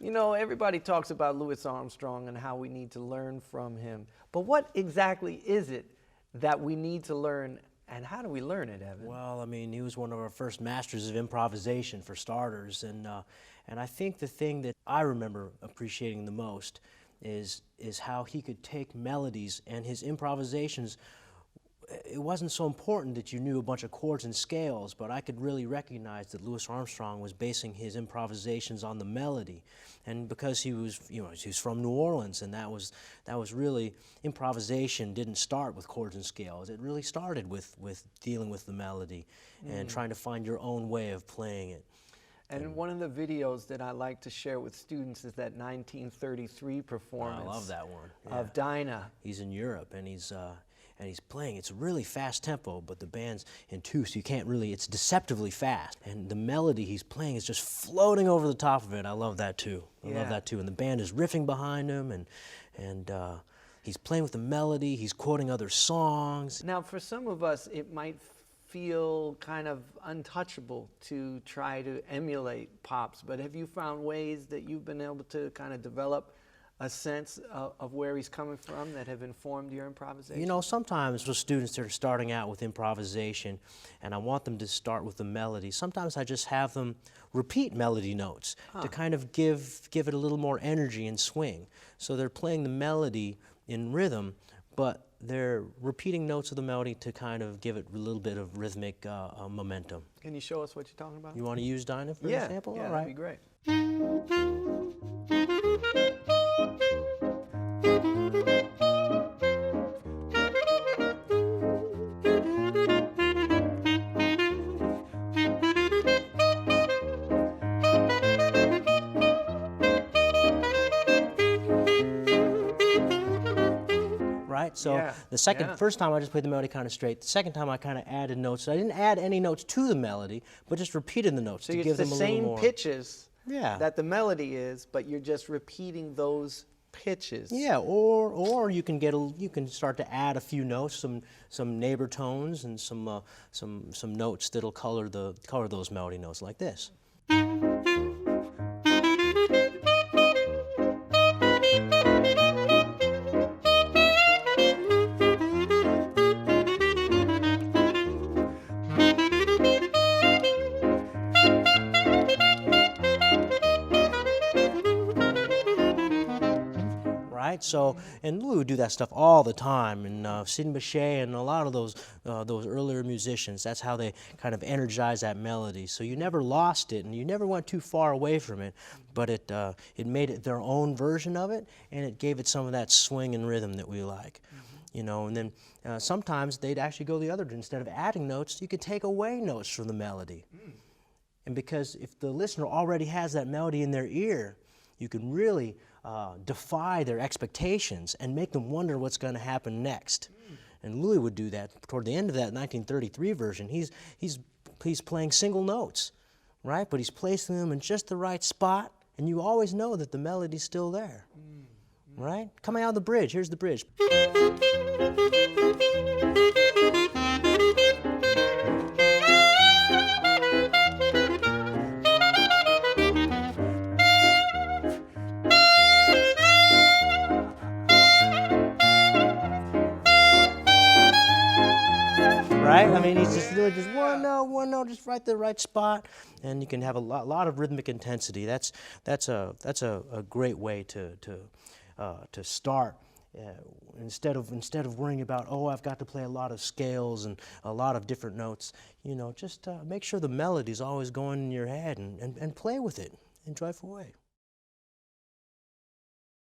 You know, everybody talks about Louis Armstrong and how we need to learn from him. But what exactly is it that we need to learn, and how do we learn it, Evan? Well, I mean, he was one of our first masters of improvisation, for starters, and I think the thing that I remember appreciating the most is how he could take melodies, and his improvisations. It wasn't so important that you knew a bunch of chords and scales, but I could really recognize that Louis Armstrong was basing his improvisations on the melody. And because he was, he was from New Orleans, and that was really, improvisation didn't start with chords and scales. It really started with dealing with the melody and trying to find your own way of playing it. And one of the videos that I like to share with students is that 1933 performance. I love that one. Of Dinah. He's in Europe, and he's playing. It's a really fast tempo, but the band's in two, so you can't really, it's deceptively fast. And the melody he's playing is just floating over the top of it. I love that too. I love that too. And the band is riffing behind him, and he's playing with the melody, he's quoting other songs. Now, for some of us, it might feel kind of untouchable to try to emulate Pops, but have you found ways that you've been able to kind of develop a sense of where he's coming from that have informed your improvisation? You know, sometimes with students that are starting out with improvisation, and I want them to start with the melody, sometimes I just have them repeat melody notes to kind of give it a little more energy and swing. So they're playing the melody in rhythm, but they're repeating notes of the melody to kind of give it a little bit of rhythmic momentum. Can you show us what you're talking about? You want to use Dinah for example? Yeah, all right. that'd be great. Right? So the first time I just played the melody kind of straight. The second time I kind of added notes. I didn't add any notes to the melody, but just repeated the notes to give them a little more. So it's the same pitches that the melody is, but you're just repeating those pitches. Yeah, or you can start to add a few notes, some neighbor tones, and some notes that'll color those melody notes like this. So, and Louis would do that stuff all the time, and Seton and a lot of those earlier musicians, that's how they kind of energized that melody. So you never lost it, and you never went too far away from it, but it made it their own version of it, and it gave it some of that swing and rhythm that we like. You know, and then sometimes they'd actually go the other direction. Instead of adding notes, you could take away notes from the melody. And because if the listener already has that melody in their ear, you can really defy their expectations and make them wonder what's going to happen next. And Louis would do that toward the end of that 1933 version. He's playing single notes, right? But he's placing them in just the right spot, and you always know that the melody's still there, right? Coming out of the bridge, here's the bridge. Right? I mean, he's just doing just one note, just right the right spot, and you can have a lot of rhythmic intensity. That's a great way to start. Instead of worrying about, oh, I've got to play a lot of scales and a lot of different notes, you know, just make sure the melody's always going in your head, and play with it in a joyful way.